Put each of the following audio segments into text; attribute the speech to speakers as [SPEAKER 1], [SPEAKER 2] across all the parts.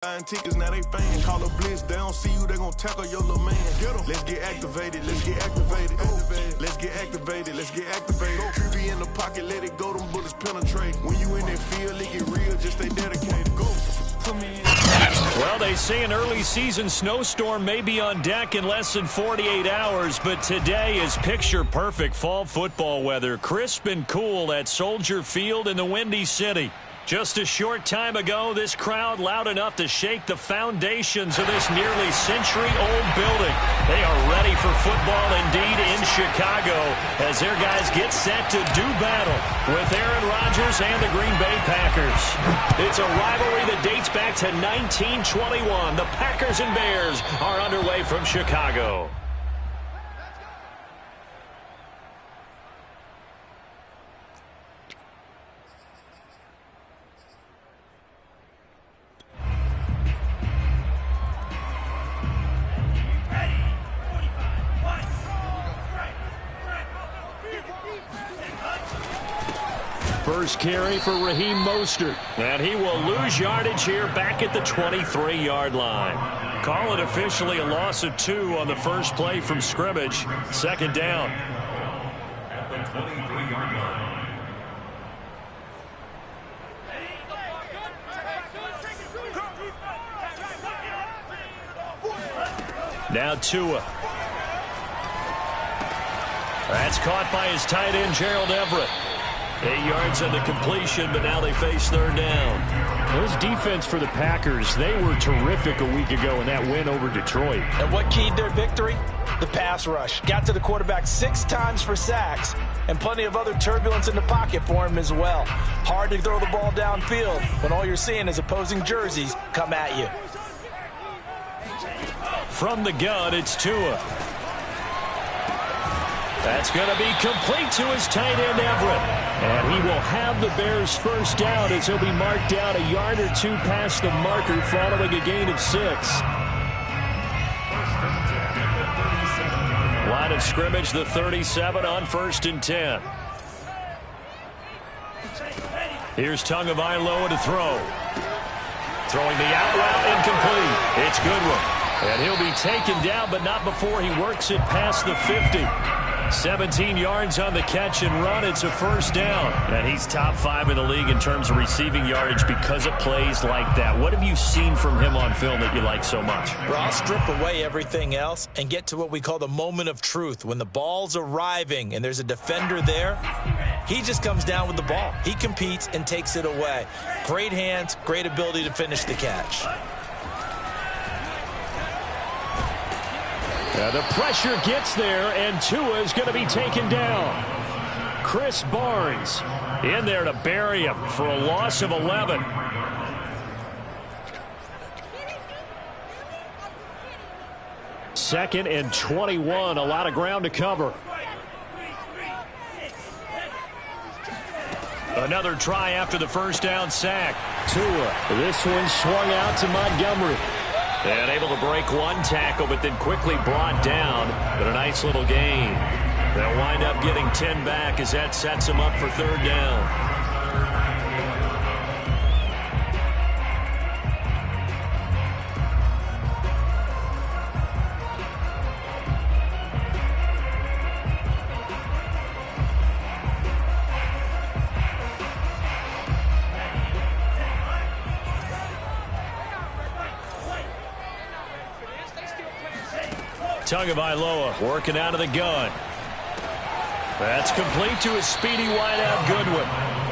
[SPEAKER 1] Buying tickets, now they fans. Call a blitz, they don't see you, they gon' tackle your little man. Get 'em. Let's get activated, let's get activated. Let's get activated, let's get activated. QB in the pocket, let it go, them bullets penetrate. When you in that field, it get real, just stay dedicated. Go.
[SPEAKER 2] Well, they say an early season snowstorm may be on deck in less than 48 hours, but today is picture-perfect fall football weather. Crisp and cool at Soldier Field in the Windy City. Just a short time ago, this crowd loud enough to shake the foundations of this nearly century-old building. They are ready for football indeed in Chicago as their guys get set to do battle with Aaron Rodgers and the Green Bay Packers. It's a rivalry that dates back to 1921. The Packers and Bears are underway from Chicago. First carry for Raheem Mostert. And he will lose yardage here back at the 23-yard line. Call it officially a loss of 2 on the first play from scrimmage. Second down. At the 23-yard line. Now Tua. That's caught by his tight end, Gerald Everett. 8 yards on the completion, but now they face third down. This defense for the Packers, they were terrific a week ago in that win over Detroit.
[SPEAKER 3] And what keyed their victory? The pass rush. Got to the quarterback 6 times for sacks, and plenty of other turbulence in the pocket for him as well. Hard to throw the ball downfield when all you're seeing is opposing jerseys come at you.
[SPEAKER 2] From the gun, it's Tua. That's going to be complete to his tight end, Everett. And he will have the Bears first down as he'll be marked down a yard or 2 past the marker following a gain of 6. Line of scrimmage, the 37 on 1st and 10. Here's Tagovailoa to throw. Throwing the out route, incomplete. It's Goodwin. And he'll be taken down, but not before he works it past the 50. 17 yards on the catch and run. It's a first down. And he's top 5 in the league in terms of receiving yardage because of plays like that. What have you seen from him on film that you like so much?
[SPEAKER 3] Well, I'll strip away everything else and get to what we call the moment of truth. When the ball's arriving and there's a defender there, he just comes down with the ball. He competes and takes it away. Great hands, great ability to finish the catch.
[SPEAKER 2] The pressure gets there, and Tua is going to be taken down. Chris Barnes in there to bury him for a loss of 11. Second and 21, a lot of ground to cover. Another try after the first down sack. Tua, this one swung out to Montgomery. And able to break one tackle, but then quickly brought down. But a nice little gain. They'll wind up getting 10 back as that sets them up for third down. Tagovailoa working out of the gun. That's complete to his speedy wideout Goodwin.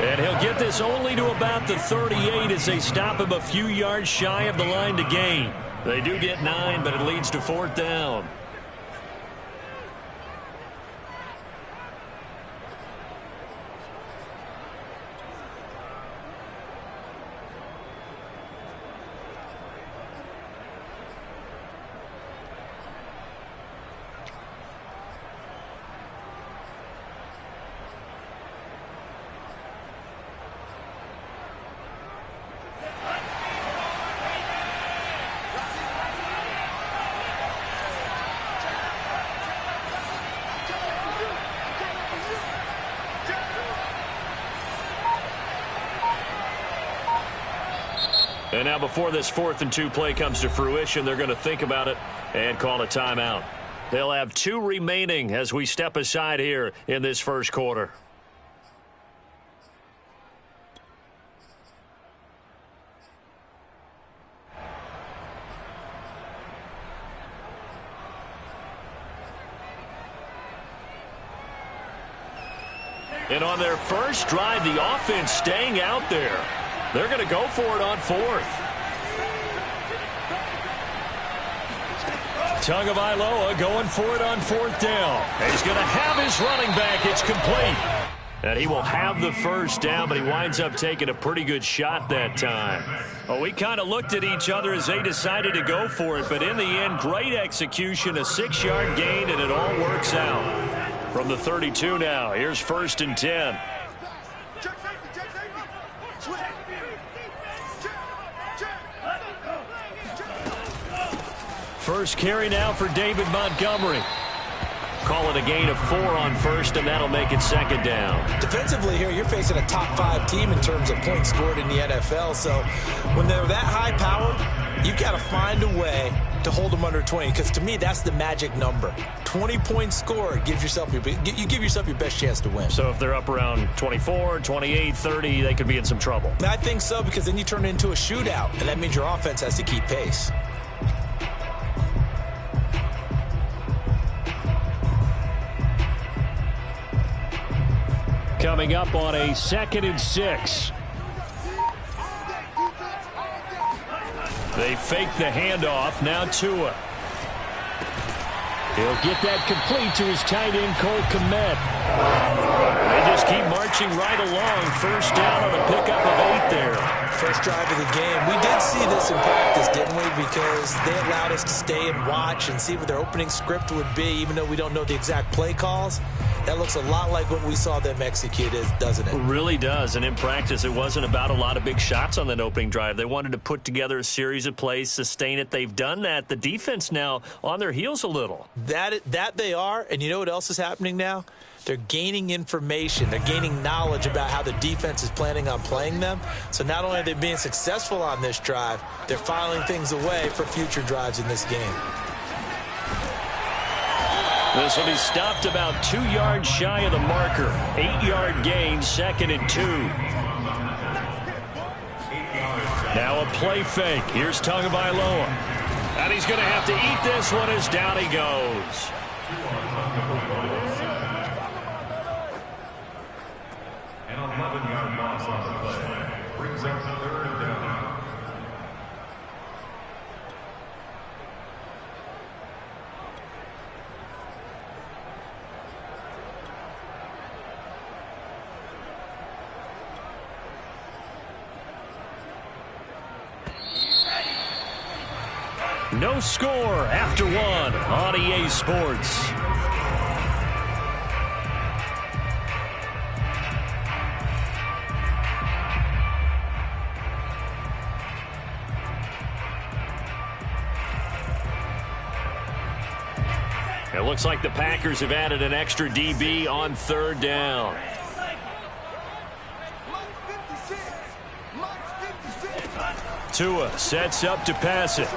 [SPEAKER 2] And he'll get this only to about the 38 as they stop him a few yards shy of the line to gain. They do get 9, but it leads to fourth down. And now before this 4th and 2 play comes to fruition, they're going to think about it and call a timeout. They'll have 2 remaining as we step aside here in this first quarter. And on their first drive, the offense staying out there. They're going to go for it on 4th. Tagovailoa going for it on 4th down. And he's going to have his running back. It's complete. And he will have the first down, but he winds up taking a pretty good shot that time. Well, we kind of looked at each other as they decided to go for it, but in the end, great execution, a 6-yard gain, and it all works out. From the 32 now, here's 1st and 10. First carry now for David Montgomery. Call it a gain of 4 on 1st, and that'll make it 2nd down.
[SPEAKER 3] Defensively here, you're facing a top 5 team in terms of points scored in the NFL. So when they're that high-powered, you've got to find a way to hold them under 20, because to me, that's the magic number. 20 points scored gives yourself you give yourself your best chance to win.
[SPEAKER 2] So if they're up around 24, 28, 30, they could be in some trouble.
[SPEAKER 3] I think so, because then you turn it into a shootout, and that means your offense has to keep pace.
[SPEAKER 2] Coming up on a 2nd and 6. They fake the handoff. Now Tua. He'll get that complete to his tight end, Cole Kmet. They just keep marching right along. First down on a pickup of 8 there.
[SPEAKER 3] First drive of the game. We did see this in practice, didn't we? Because they allowed us to stay and watch and see what their opening script would be, even though we don't know the exact play calls. That looks a lot like what we saw them execute, doesn't it?
[SPEAKER 2] It really does. And in practice, it wasn't about a lot of big shots on that opening drive. They wanted to put together a series of plays, sustain it. They've done that. The defense now on their heels a little.
[SPEAKER 3] That they are. And you know what else is happening now? They're gaining information. They're gaining knowledge about how the defense is planning on playing them. So not only are they being successful on this drive, they're filing things away for future drives in this game.
[SPEAKER 2] This will be stopped about 2 yards shy of the marker. 8-yard gain, 2nd and 2. Now a play fake. Here's Tagovailoa. And he's going to have to eat this one as down he goes.
[SPEAKER 4] An 11-yard loss on the play brings up 3rd down.
[SPEAKER 2] No score after 1 on EA Sports. It looks like the Packers have added an extra DB on 3rd down. Tua sets up to pass it.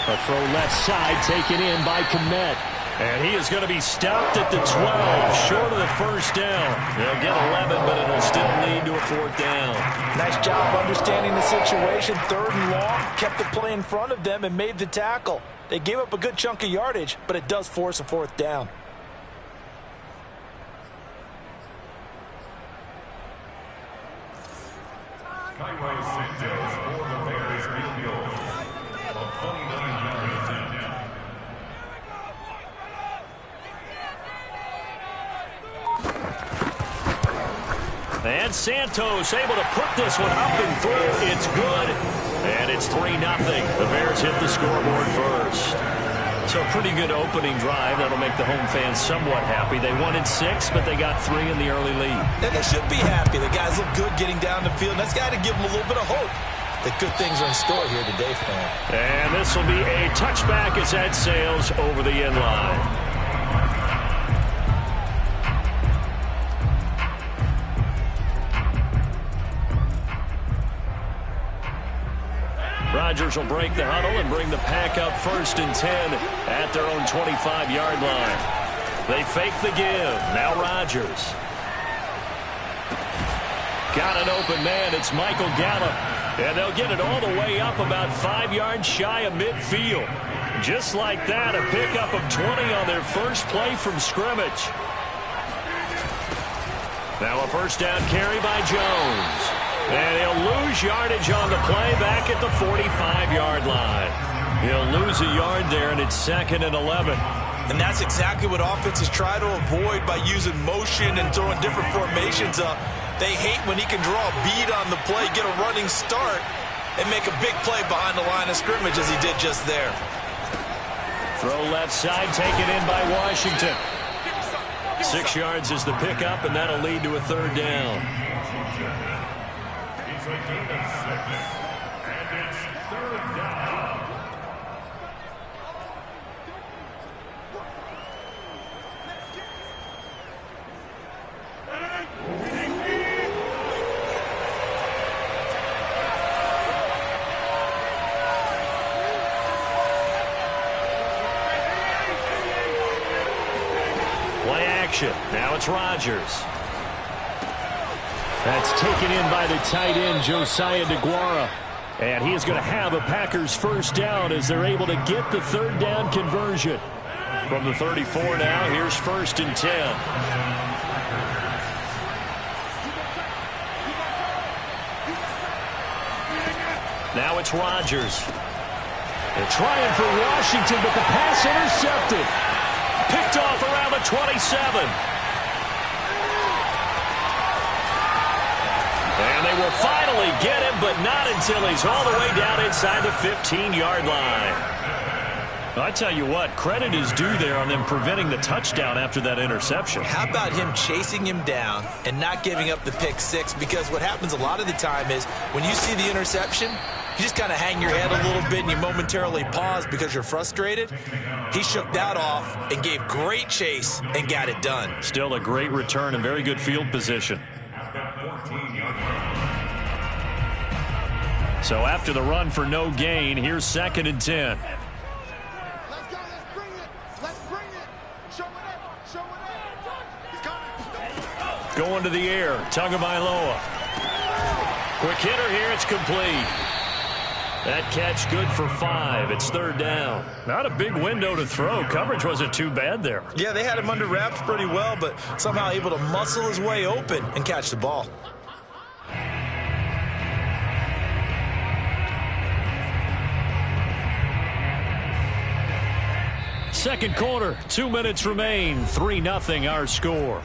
[SPEAKER 2] A throw left side taken in by Kmet. And he is going to be stopped at the 12, short of the first down. They'll get 11, but it'll still lead to a 4th down.
[SPEAKER 3] Nice job understanding the situation. 3rd and long, kept the play in front of them and made the tackle. They gave up a good chunk of yardage, but it does force a 4th down.
[SPEAKER 2] And Santos able to put this one up and through. It's good. And it's 3-0. The Bears hit the scoreboard first. So a pretty good opening drive. That'll make the home fans somewhat happy. They wanted 6, but they got 3 in the early lead.
[SPEAKER 3] And they should be happy. The guys look good getting down the field. That's got to give them a little bit of hope that good things are in store here today for them.
[SPEAKER 2] And this will be a touchback as that sails over the end line. Rodgers will break the huddle and bring the Pack up 1st and 10 at their own 25-yard line. They fake the give. Now Rodgers. Got an open man. It's Michael Gallup. And they'll get it all the way up about 5 yards shy of midfield. Just like that, a pickup of 20 on their first play from scrimmage. Now a first down carry by Jones. And he'll lose yardage on the play back at the 45-yard line. He'll lose a yard there, and it's 2nd and 11.
[SPEAKER 3] And that's exactly what offenses try to avoid by using motion and throwing different formations up. They hate when he can draw a bead on the play, get a running start, and make a big play behind the line of scrimmage as he did just there.
[SPEAKER 2] Throw left side, taken in by Washington. 6 yards is the pickup, and that'll lead to a 3rd down.
[SPEAKER 4] It's a gain of 6, and it's 3rd down.
[SPEAKER 2] Play action. Now it's Rodgers. That's taken in by the tight end, Josiah DeGuara. And he is going to have a Packers first down as they're able to get the 3rd down conversion. From the 34 now, here's 1st and 10. Now it's Rodgers. They're trying for Washington, but the pass intercepted. Picked off around the 27. And they will finally get him, but not until he's all the way down inside the 15-yard line. I tell you what, credit is due there on them preventing the touchdown after that interception.
[SPEAKER 3] How about him chasing him down and not giving up the pick 6? Because what happens a lot of the time is when you see the interception, you just kind of hang your head a little bit and you momentarily pause because you're frustrated. He shook that off and gave great chase and got it done.
[SPEAKER 2] Still a great return and very good field position. So after the run for no gain, here's 2nd and 10.
[SPEAKER 5] Let's go, let's bring it. Let's bring it. Show it up. Show it up. He's coming.
[SPEAKER 2] Going to the air. Tagovailoa. Quick hitter here. It's complete. That catch good for 5. It's 3rd down. Not a big window to throw. Coverage wasn't too bad there.
[SPEAKER 3] Yeah, they had him under wraps pretty well, but somehow able to muscle his way open and catch the ball.
[SPEAKER 2] Second quarter, 2 minutes remain. 3-0 our score.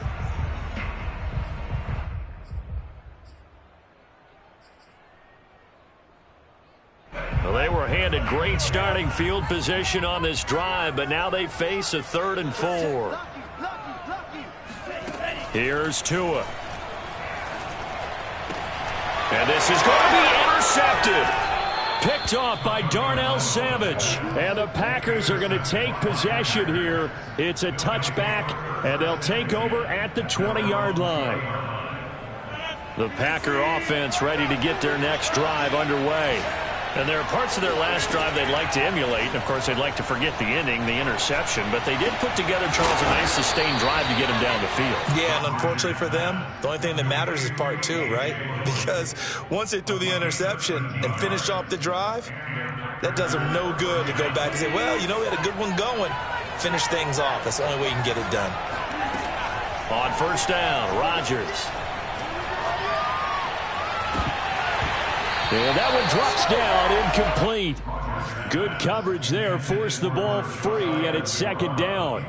[SPEAKER 2] Well, they were handed great starting field position on this drive, but now they face a 3rd and 4. Here's Tua. And this is going to be intercepted. Picked off by Darnell Savage. And the Packers are going to take possession here. It's a touchback, and they'll take over at the 20-yard line. The Packer offense ready to get their next drive underway. And there are parts of their last drive they'd like to emulate. And, of course, they'd like to forget the ending, the interception. But they did put together, Charles, a nice sustained drive to get him down the field. Yeah, and unfortunately for them, the only thing that matters is part 2, right? Because once they threw the interception and finished off the drive, that does them no good to go back and say, well, you know, we had a good one going. Finish things off. That's the only way you can get it done. On first down, Rodgers. And that one drops down, incomplete. Good coverage there, forced the ball free, and it's 2nd down.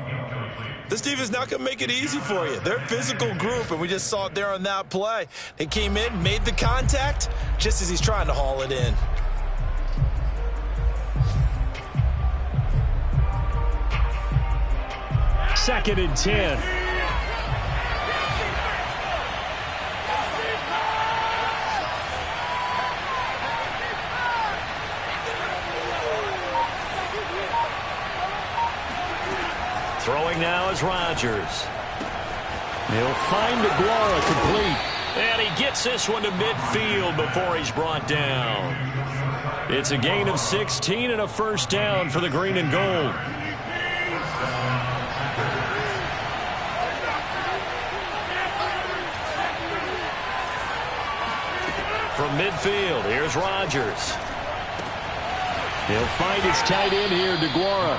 [SPEAKER 2] This defense is not going to make it easy for you. They're a physical group, and we just saw it there on that play. They came in, made the contact, just as he's trying to haul it in. Second and 10. Throwing now is Rodgers. He'll find DeGuara complete. And he gets this one to midfield before he's brought down. It's a gain of 16 and a first down for the green and gold. From midfield, here's Rodgers. He'll find his tight end here, DeGuara.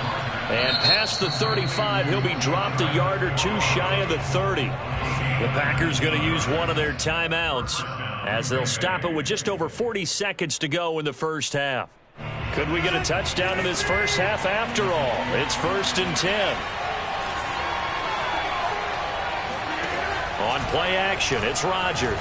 [SPEAKER 2] And past the 35, he'll be dropped a yard or two shy of the 30. The Packers going to use one of their timeouts as they'll stop it with just over 40 seconds to go in the first half. Could we get a touchdown in this first half after all? It's 1st and 10. On play action, it's Rodgers.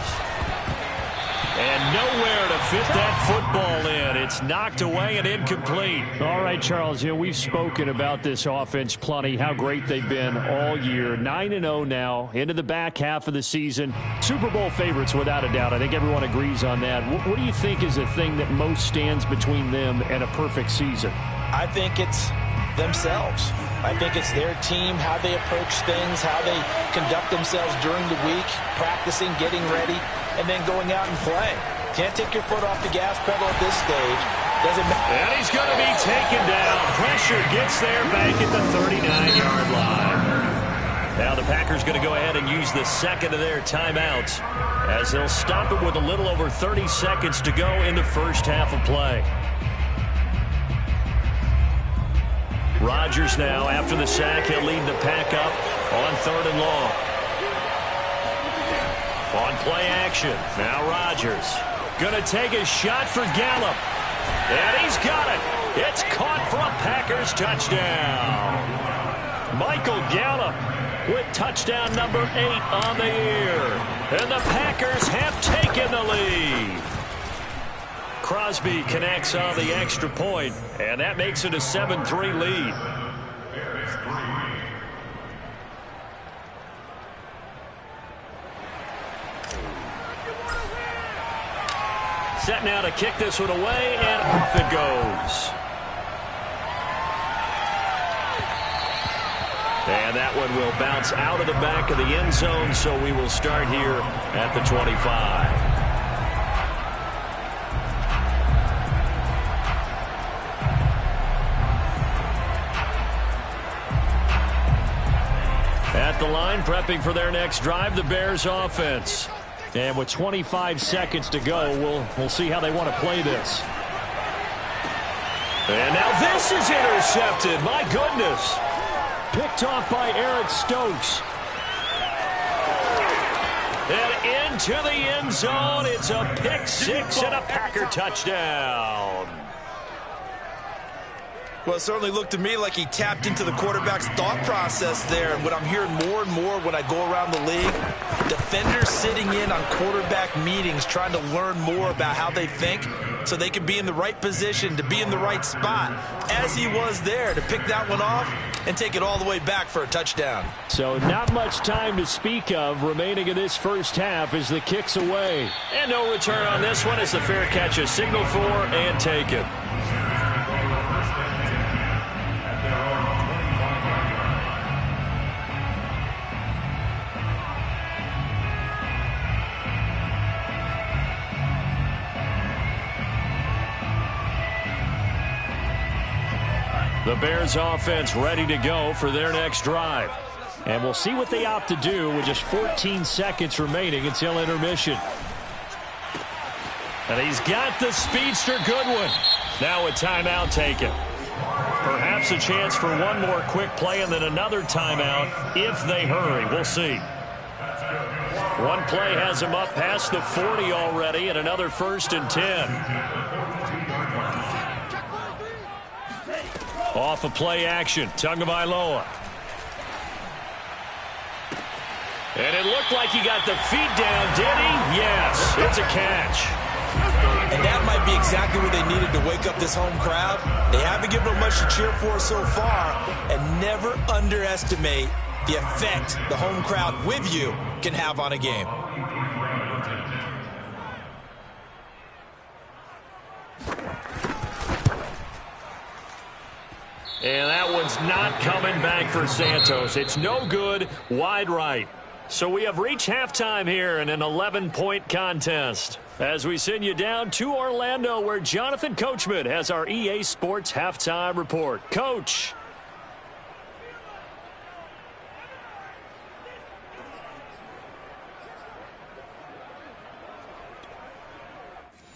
[SPEAKER 2] And nowhere to fit that football in. It's knocked away and incomplete.
[SPEAKER 6] All right, Charles, we've spoken about this offense plenty, how great they've been all year. 9-0 now, into the back half of the season. Super Bowl favorites, without a doubt. I think everyone agrees on that. What do you think is the thing that most stands between them and a perfect season?
[SPEAKER 3] I think it's themselves. I think it's their team, how they approach things, how they conduct themselves during the week, practicing, getting ready, and then going out and playing. Can't take your foot off the gas pedal at this stage. Doesn't matter.
[SPEAKER 2] And he's going to be taken down. Pressure gets there back at the 39-yard line. Now the Packers going to go ahead and use the second of their timeouts as they'll stop it with a little over 30 seconds to go in the first half of play. Rodgers now, after the sack, he'll lead the pack up on 3rd and long. On play action, now Rodgers. Gonna take a shot for Gallup. And he's got it. It's caught for a Packers touchdown. Michael Gallup with touchdown number 8 on the year. And the Packers have taken the lead. Crosby connects on the extra point, and that makes it a 7-3 lead. Set now to kick this one away, and off it goes. And that one will bounce out of the back of the end zone, so we will start here at the 25. At the line, prepping for their next drive, the Bears offense. And with 25 seconds to go, we'll see how they want to play this. And now this is intercepted. My goodness. Picked off by Eric Stokes. And into the end zone. It's a pick six and a Packer touchdown.
[SPEAKER 3] Well, it certainly looked to me like he tapped into the quarterback's thought process there. And what I'm hearing more and more when I go around the league, defenders sitting in on quarterback meetings trying to learn more about how they think so they can be in the right position to be in the right spot, as he was there to pick that one off and take it all the way back for a touchdown.
[SPEAKER 6] So not much time to speak of remaining in this first half as the kick's away.
[SPEAKER 2] And no return on this one as the fair catch is signaled for and taken. The Bears offense ready to go for their next drive.
[SPEAKER 6] And we'll see what they opt to do with just 14 seconds remaining until intermission.
[SPEAKER 2] And he's got the speedster Goodwin. Now a timeout taken. Perhaps a chance for one more quick play and then another timeout if they hurry. We'll see. One play has him up past the 40 already and another 1st and 10. Off of play action, Tagovailoa. And it looked like he got the feet down, did he? Yes, it's a catch.
[SPEAKER 3] And that might be exactly what they needed to wake up this home crowd. They haven't given them much to cheer for so far, and never underestimate the effect the home crowd with you can have on a game.
[SPEAKER 2] And that one's not coming back for Santos. It's no good, wide right. So we have reached halftime here in an 11-point contest. As we send you down to Orlando, where Jonathan Coachman has our EA Sports halftime report. Coach.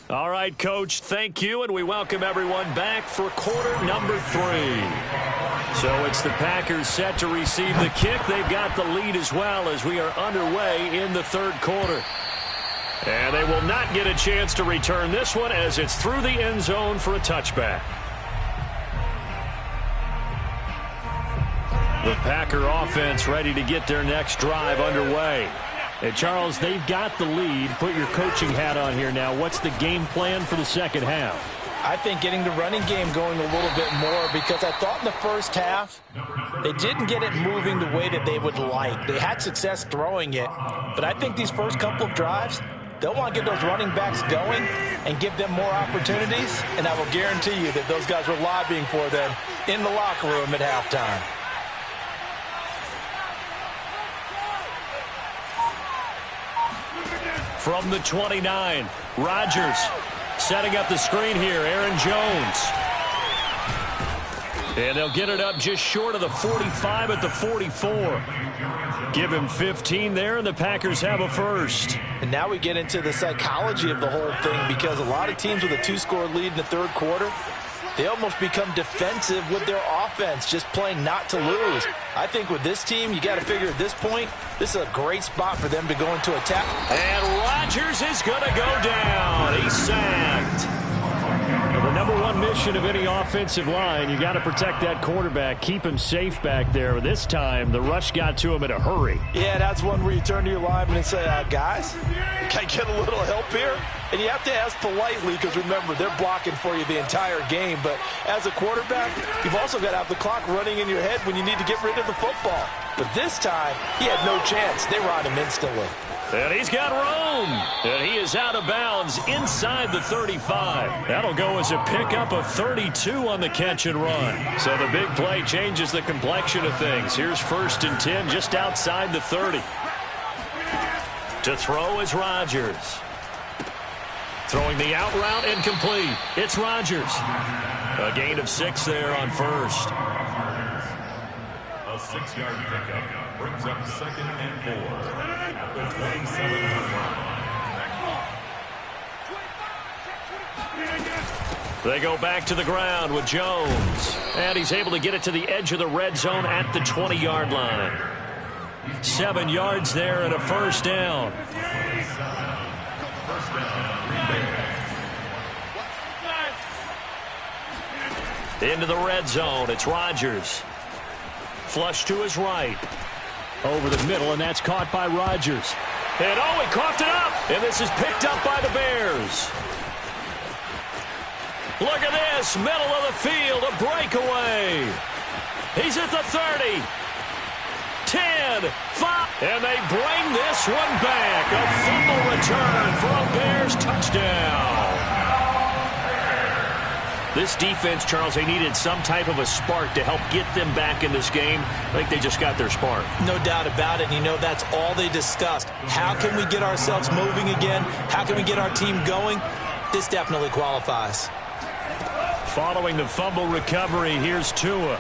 [SPEAKER 2] All right, Coach, thank you, and we welcome everyone back for quarter number 3. So it's the Packers set to receive the kick. They've got the lead as well as we are underway in the third quarter. And they will not get a chance to return this one as it's through the end zone for a touchback. The Packer offense ready to get their next drive underway. And Charles, they've got the lead. Put your coaching hat on here now. What's the game plan for the second half?
[SPEAKER 3] I think getting the running game going a little bit more, because I thought in the first half they didn't get it moving the way that they would like. They had success throwing it, but I think these first couple of drives, they'll want to get those running backs going and give them more opportunities, and I will guarantee you that those guys were lobbying for them in the locker room at halftime.
[SPEAKER 2] From the 29, Rodgers setting up the screen here, Aaron Jones. And they'll get it up just short of the 45 at the 44. Give him 15 there, and the Packers have a first.
[SPEAKER 3] And now we get into the psychology of the whole thing, because a lot of teams with a 2-score lead in the third quarter, they almost become defensive with their offense, just playing not to lose. I think with this team, you got to figure at this point, this is a great spot for them to go into attack.
[SPEAKER 2] And Rodgers is going to go down. He's sacked. Well, the number one mission of any offensive line, you got to protect that quarterback, keep him safe back there. This time, the rush got to him in a hurry.
[SPEAKER 3] Yeah, that's one where you turn to your lineman and say, guys, can I get a little help here? And you have to ask politely, because remember, they're blocking for you the entire game. But as a quarterback, you've also got to have the clock running in your head when you need to get rid of the football. But this time, he had no chance. They were on him instantly.
[SPEAKER 2] And he's got room. And he is out of bounds inside the 35. That'll go as a pickup of 32 on the catch and run. So the big play changes the complexion of things. Here's 1st and 10 just outside the 30. To throw is Rodgers. Throwing the out route incomplete. It's Rodgers. A gain of 6 there on first.
[SPEAKER 4] A 6-yard pickup brings up 2nd and 4 at the 27-yard line.
[SPEAKER 2] They go back to the ground with Jones. And he's able to get it to the edge of the red zone at the 20-yard line. 7 yards there and a first down. Into the red zone, it's Rodgers. Flush to his right. Over the middle, and that's caught by Rodgers. And he coughed it up. And this is picked up by the Bears. Look at this, middle of the field, a breakaway. He's at the 30. 10, 5, and they bring this one back. A fumble return for a Bears touchdown. This defense, Charles, they needed some type of a spark to help get them back in this game. I think they just got their spark.
[SPEAKER 3] No doubt about it. And, that's all they discussed. How can we get ourselves moving again? How can we get our team going? This definitely qualifies.
[SPEAKER 2] Following the fumble recovery, here's Tua.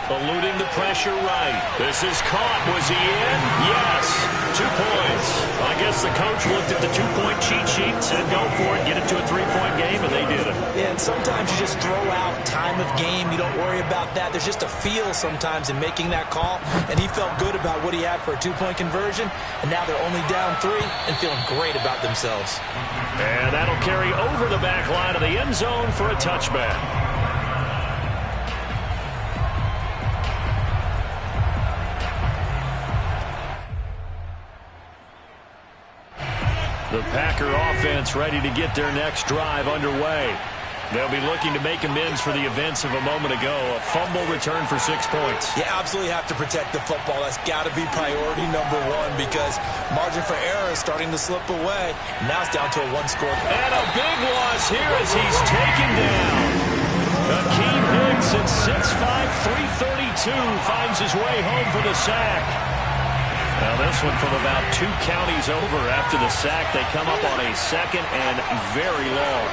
[SPEAKER 2] Eluding the pressure right. This is caught. Was he in? Yes. 2 points. I guess the coach looked at the 2-point cheat sheet and said, go for it, get it to a 3-point game, and they did it.
[SPEAKER 3] Yeah, and sometimes you just throw out time of game. You don't worry about that. There's just a feel sometimes in making that call, and he felt good about what he had for a 2-point conversion, and now they're only down 3 and feeling great about themselves.
[SPEAKER 2] And that'll carry over the back line of the end zone for a touchback. The Packer offense ready to get their next drive underway. They'll be looking to make amends for the events of a moment ago. A fumble return for 6 points.
[SPEAKER 3] You absolutely have to protect the football. That's got to be priority number 1, because margin for error is starting to slip away. Now it's down to a 1-score.
[SPEAKER 2] And a big loss here as he's taken down. Akeem Hicks at 6'5", 332 finds his way home for the sack. Well, this one from about 2 counties over after the sack. They come up on a 2nd and very long.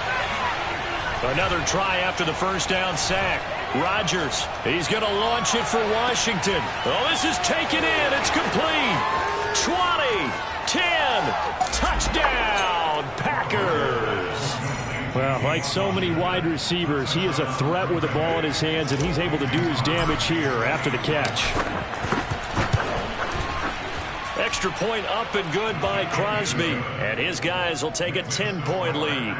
[SPEAKER 2] Another try after the first down sack. Rodgers, he's going to launch it for Washington. Oh, this is taken in. It's complete. 20, 10, touchdown, Packers.
[SPEAKER 6] Well, like so many wide receivers, he is a threat with the ball in his hands, and he's able to do his damage here after the catch.
[SPEAKER 2] Extra point up and good by Crosby, and his guys will take a 10-point lead.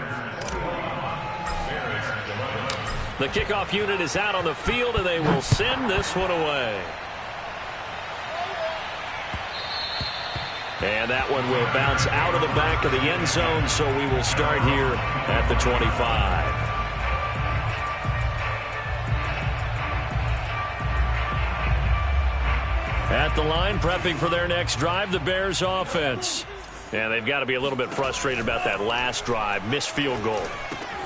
[SPEAKER 2] The kickoff unit is out on the field, and they will send this one away. And that one will bounce out of the back of the end zone, so we will start here at the 25. At the line, prepping for their next drive, the Bears offense. And they've got to be a little bit frustrated about that last drive, missed field goal.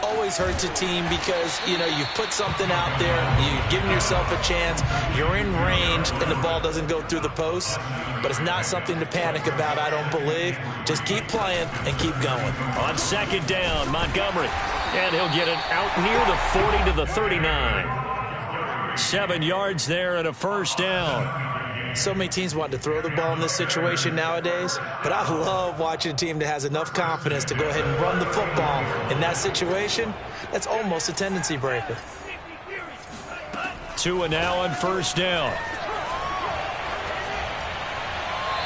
[SPEAKER 3] Always hurts a team because, you know, you've put something out there, you've given yourself a chance, you're in range, and the ball doesn't go through the post. But it's not something to panic about, I don't believe. Just keep playing and keep going.
[SPEAKER 2] On 2nd down, Montgomery. And he'll get it out near the 40 to the 39. 7 yards there and a first down.
[SPEAKER 3] So many teams want to throw the ball in this situation nowadays, but I love watching a team that has enough confidence to go ahead and run the football. In that situation, that's almost a tendency breaker.
[SPEAKER 2] Tua now on first down.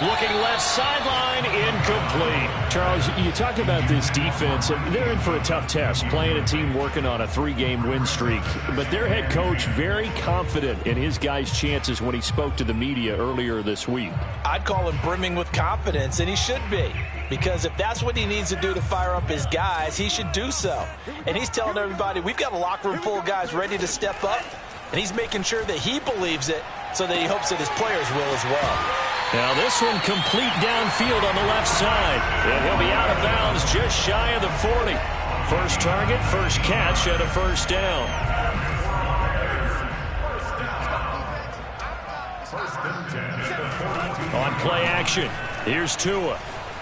[SPEAKER 2] Looking left sideline, incomplete.
[SPEAKER 6] Charles, you talk about this defense. They're in for a tough test, playing a team working on a 3-game win streak. But their head coach very confident in his guys' chances when he spoke to the media earlier this week.
[SPEAKER 3] I'd call him brimming with confidence, and he should be. Because if that's what he needs to do to fire up his guys, he should do so. And he's telling everybody, we've got a locker room full of guys ready to step up. And he's making sure that he believes it so that he hopes that his players will as well.
[SPEAKER 2] Now this one complete downfield on the left side. And he'll be out of bounds just shy of the 40. First target, first catch at a first down. On play action, here's Tua.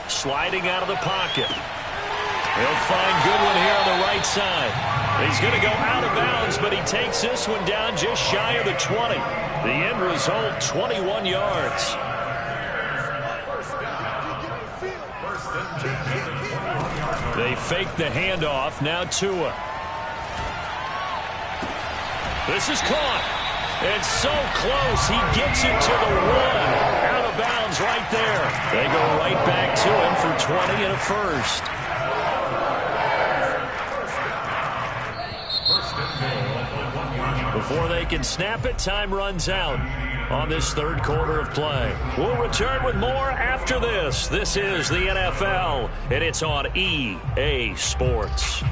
[SPEAKER 2] Sliding out of the pocket. He'll find Goodwin here on the right side. He's going to go out of bounds, but he takes this one down just shy of the 20. The end result, 21 yards. They fake the handoff. Now Tua. This is caught. It's so close. He gets it to the 1. Out of bounds right there. They go right back to him for 20 and a first. Before they can snap it, time runs out on this third quarter of play. We'll return with more after this. This is the NFL, and it's on EA Sports.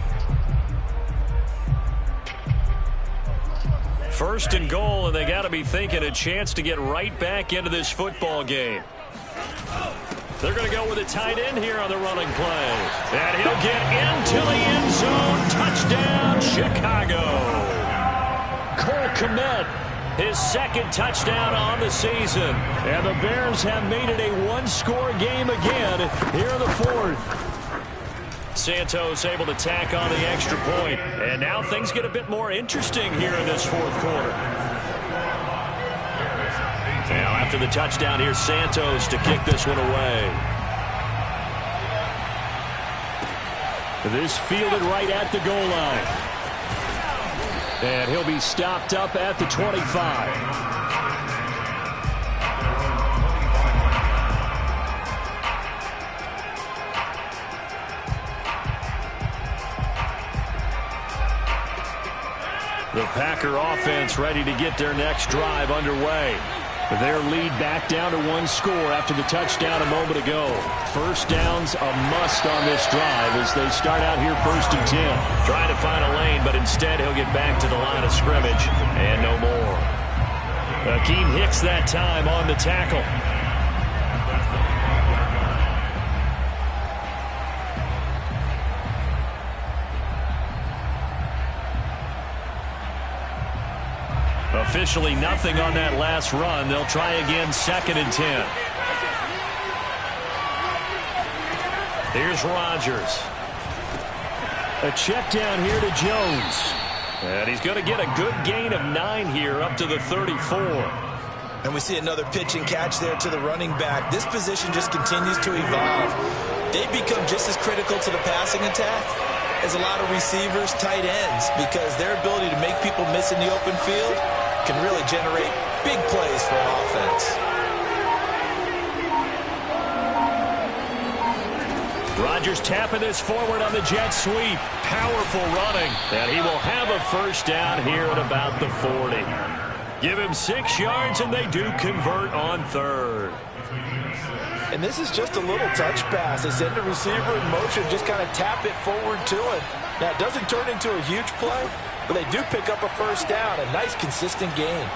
[SPEAKER 2] First and goal, and they got to be thinking a chance to get right back into this football game. They're going to go with a tight end here on the running play. And he'll get into the end zone. Touchdown, Chicago. Cole Kmet, his second touchdown on the season. And the Bears have made it a one-score game again here in the fourth. Santos able to tack on the extra point. And now things get a bit more interesting here in this fourth quarter. Now after the touchdown, here's Santos to kick this one away. This fielded right at the goal line. And he'll be stopped up at the 25. The Packer offense ready to get their next drive underway. Their lead back down to one score after the touchdown a moment ago. First down's a must on this drive as they start out here 1st and 10. Trying to find a lane, but instead he'll get back to the line of scrimmage and no more. Akeem Hicks that time on the tackle. Officially nothing on that last run. They'll try again 2nd and 10. Here's Rodgers. A check down here to Jones. And he's going to get a good gain of 9 here up to the 34.
[SPEAKER 3] And we see another pitch and catch there to the running back. This position just continues to evolve. They become just as critical to the passing attack as a lot of receivers, tight ends, because their ability to make people miss in the open field can really generate big plays for an offense.
[SPEAKER 2] Rodgers tapping this forward on the jet sweep. Powerful running. And he will have a first down here at about the 40. Give him 6 yards, and they do convert on 3rd.
[SPEAKER 3] And this is just a little touch pass. They send the receiver in motion, just kind of tap it forward to him. Now, it doesn't turn into a huge play, but they do pick up a first down. A nice, consistent gain.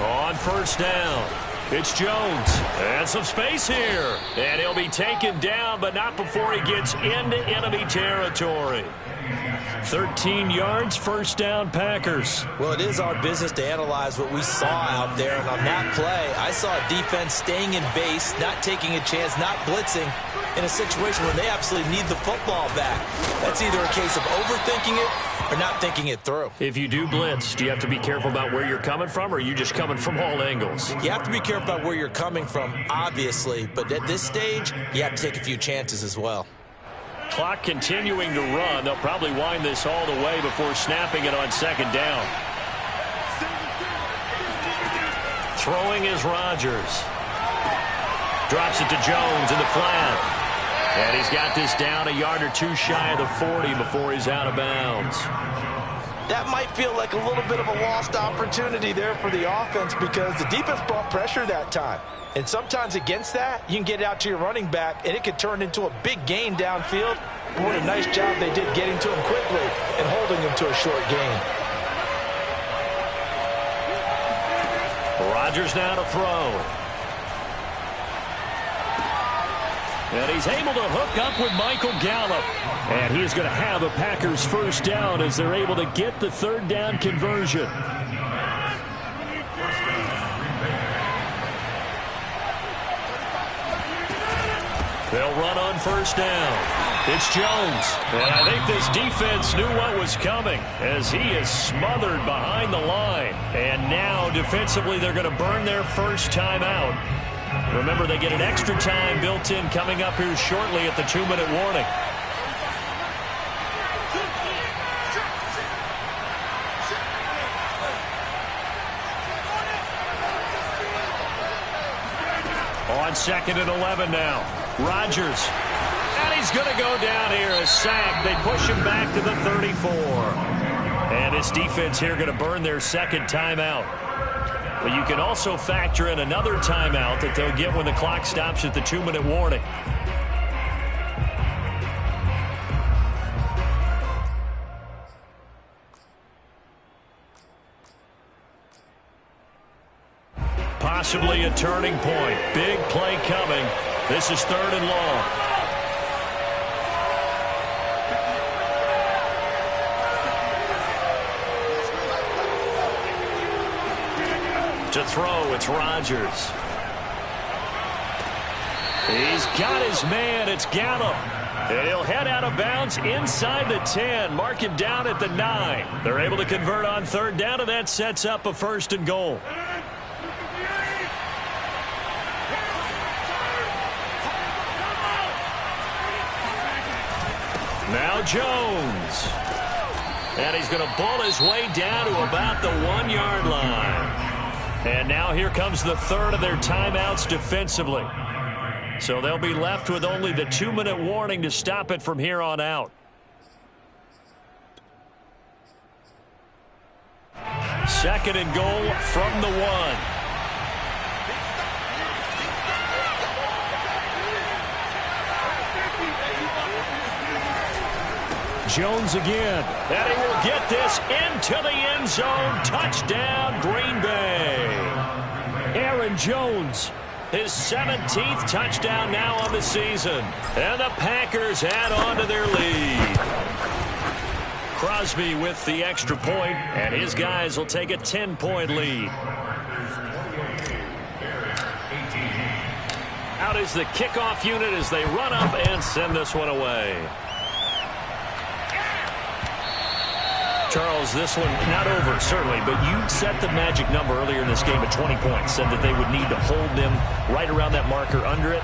[SPEAKER 2] On first down, it's Jones. And some space here. And he'll be taken down, but not before he gets into enemy territory. 13 yards, first down, Packers.
[SPEAKER 3] Well, it is our business to analyze what we saw out there. And on that play, I saw a defense staying in base, not taking a chance, not blitzing in a situation where they absolutely need the football back. That's either a case of overthinking it or not thinking it through.
[SPEAKER 2] If you do blitz, do you have to be careful about where you're coming from, or are you just coming from all angles?
[SPEAKER 3] You have to be careful about where you're coming from, obviously. But at this stage, you have to take a few chances as well.
[SPEAKER 2] Clock continuing to run. They'll probably wind this all the way before snapping it on second down. Throwing is Rodgers. Drops it to Jones in the flat. And he's got this down a yard or 2 shy of the 40 before he's out of bounds.
[SPEAKER 3] That might feel like a little bit of a lost opportunity there for the offense because the defense brought pressure that time. And sometimes against that, you can get out to your running back, and it could turn into a big gain downfield. But what a nice job they did getting to him quickly and holding him to a short gain.
[SPEAKER 2] Rodgers now to throw. And he's able to hook up with Michael Gallup. And he's going to have a Packers first down as they're able to get the 3rd down conversion. They'll run on first down. It's Jones. And I think this defense knew what was coming as he is smothered behind the line. And now defensively they're going to burn their first timeout. Remember, they get an extra time built in coming up here shortly at the 2-minute warning. On 2nd and 11 now. Rodgers. And he's going to go down here, a sack. They push him back to the 34. And this defense here going to burn their 2nd timeout. But you can also factor in another timeout that they'll get when the clock stops at the 2-minute warning. Possibly a turning point. Big play coming. This is 3rd and long. To throw, it's Rodgers. He's got his man. It's Gallup. And he'll head out of bounds inside the 10. Mark him down at the 9. They're able to convert on 3rd down, and that sets up a 1st and goal. Now Jones. And he's going to bull his way down to about the 1-yard line. And now here comes the 3rd of their timeouts defensively. So they'll be left with only the 2-minute warning to stop it from here on out. 2nd and goal from the 1. Jones again, and he will get this into the end zone. Touchdown, Green Bay. Aaron Jones, his 17th touchdown now on the season. And the Packers add on to their lead. Crosby with the extra point, and his guys will take a 10-point lead. Out is the kickoff unit as they run up and send this one away. Charles, this one not over, certainly, but you set the magic number earlier in this game at 20 points, said that they would need to hold them right around that marker under it.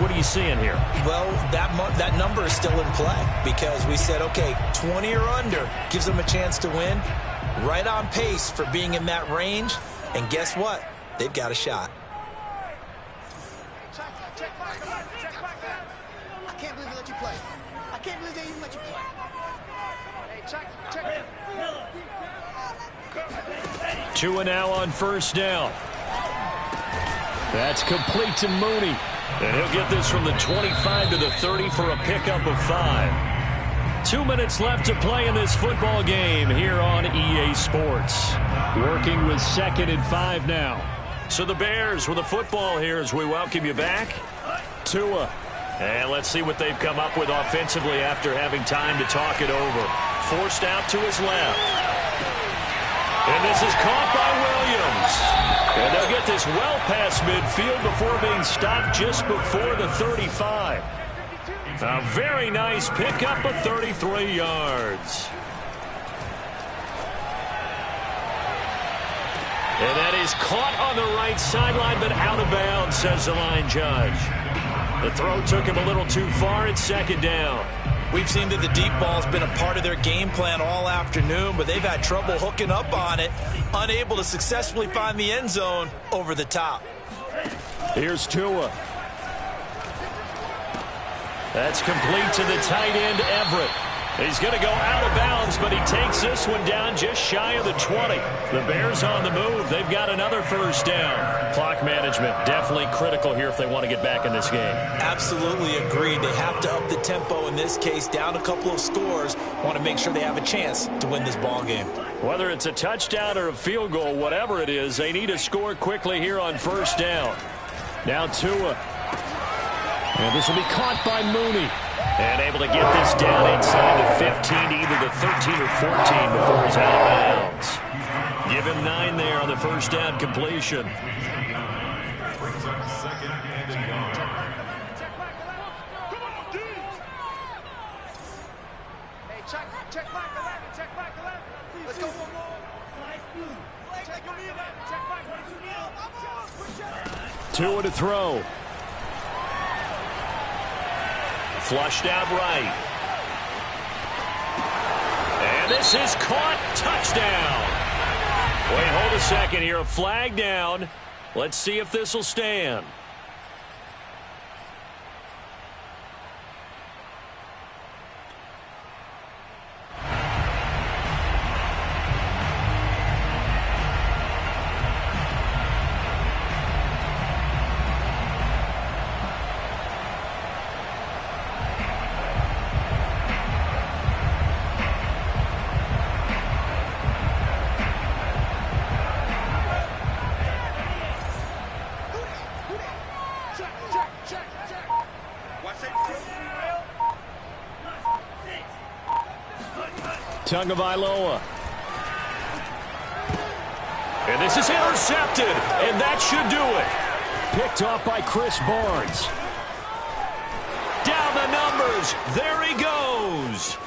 [SPEAKER 2] What are you seeing here?
[SPEAKER 3] Well, that number is still in play because we said, okay, 20 or under gives them a chance to win. Right on pace for being in that range. And guess what? They've got a shot.
[SPEAKER 5] I can't believe they let you play. I can't believe they even let you play. Hey, check.
[SPEAKER 2] Tua now on first down. That's complete to Mooney. And he'll get this from the 25 to the 30 for a pickup of 5. 2 minutes left to play in this football game here on EA Sports. Working with 2nd and 5 now. So the Bears with the football here as we welcome you back. Tua. And let's see what they've come up with offensively after having time to talk it over. Forced out to his left. And this is caught by Williams. And they'll get this well past midfield before being stopped just before the 35. A very nice pickup of 33 yards. And that is caught on the right sideline, but out of bounds, says the line judge. The throw took him a little too far. It's 2nd down.
[SPEAKER 3] We've seen that the deep ball's been a part of their game plan all afternoon, but they've had trouble hooking up on it, unable to successfully find the end zone over the top.
[SPEAKER 2] Here's Tua. That's complete to the tight end, Everett. He's going to go out of bounds, but he takes this one down just shy of the 20. The Bears on the move. They've got another first down. Clock management definitely critical here if they want to get back in this game.
[SPEAKER 3] Absolutely agreed. They have to up the tempo in this case, down a couple of scores. Want to make sure they have a chance to win this ball game.
[SPEAKER 2] Whether it's a touchdown or a field goal, whatever it is, they need to score quickly here on first down. Now Tua. And this will be caught by Mooney. And able to get this down inside the 15, either the 13 or 14 before he's out of bounds. Give him 9 there on the first down completion.
[SPEAKER 4] Brings up 2nd and long.
[SPEAKER 5] Hey, check back 11, check back 11. Let's go one more. Check your knee 11, check back.
[SPEAKER 2] Tua to throw. Flushed out right. And this is caught. Touchdown. Wait, hold a second here. A flag down. Let's see if this will stand. Tagovailoa. And this is intercepted, and that should do it. Picked off by Chris Barnes. Down the numbers. There he goes.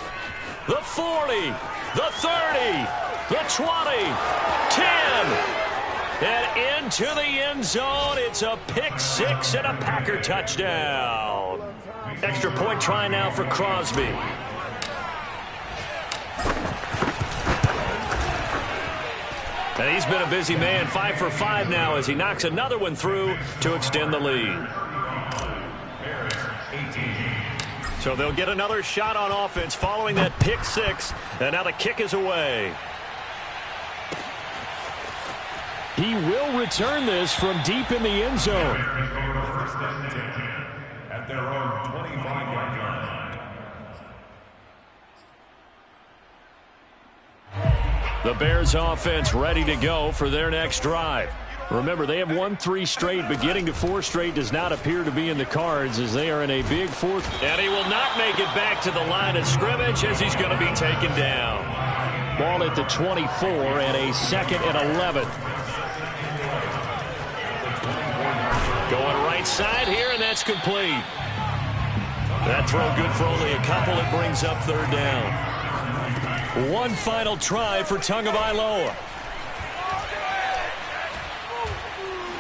[SPEAKER 2] The 40, the 30, the 20, 10. And into the end zone. It's a pick six and a Packer touchdown. Extra point try now for Crosby. And he's been a busy man, 5 for 5 now as he knocks another one through to extend the lead. So they'll get another shot on offense following that pick six, and now the kick is away. He will return this from deep in the end zone.
[SPEAKER 4] At their own 25-yard line.
[SPEAKER 2] The Bears offense ready to go for their next drive. Remember, they have won 3 straight, but getting to 4 straight does not appear to be in the cards as they are in a big fourth. And he will not make it back to the line of scrimmage as he's going to be taken down. Ball at the 24 and a 2nd and 11. Going right right side here, and that's complete. That throw good for only a couple. It brings up third down. One final try for Tagovailoa.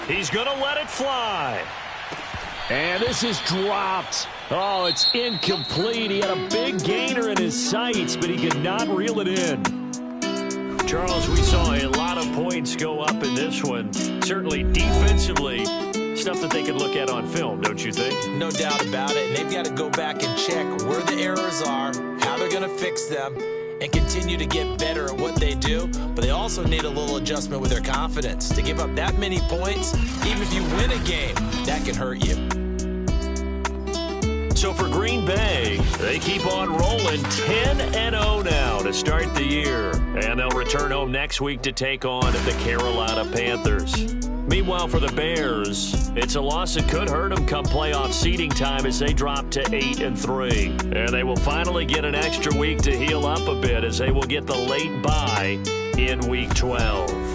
[SPEAKER 2] He's going to let it fly. And this is dropped. Oh, it's incomplete. He had a big gainer in his sights, but he could not reel it in. Charles, we saw a lot of points go up in this one. Certainly defensively, stuff that they could look at on film, don't you think?
[SPEAKER 3] No doubt about it. And they've got to go back and check where the errors are, how they're going to fix them, and continue to get better at what they do. But they also need a little adjustment with their confidence. To give up that many points, even if you win a game, that can hurt you.
[SPEAKER 2] So for Green Bay, they keep on rolling 10-0 now to start the year. And they'll return home next week to take on the Carolina Panthers. Meanwhile, for the Bears, it's a loss that could hurt them come playoff seeding time as they drop to 8-3. And they will finally get an extra week to heal up a bit as they will get the late bye in Week 12.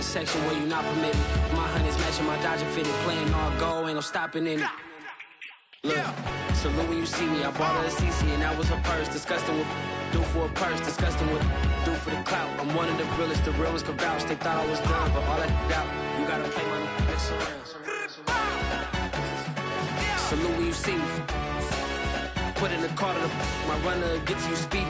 [SPEAKER 7] Section where you not permitted. My honey's matching my Dodger fitted, playing all go, ain't no stopping in it. Look, salute when you see me. I bought her a CC and that was her purse. Disgusting with do for a purse, disgusting with do for the clout. I'm one of the realest, the realest could vouch. They thought I was done, but all that doubt. You gotta play money, mix around. Salute when you see me. Put in the car to my runner, get to you speedy.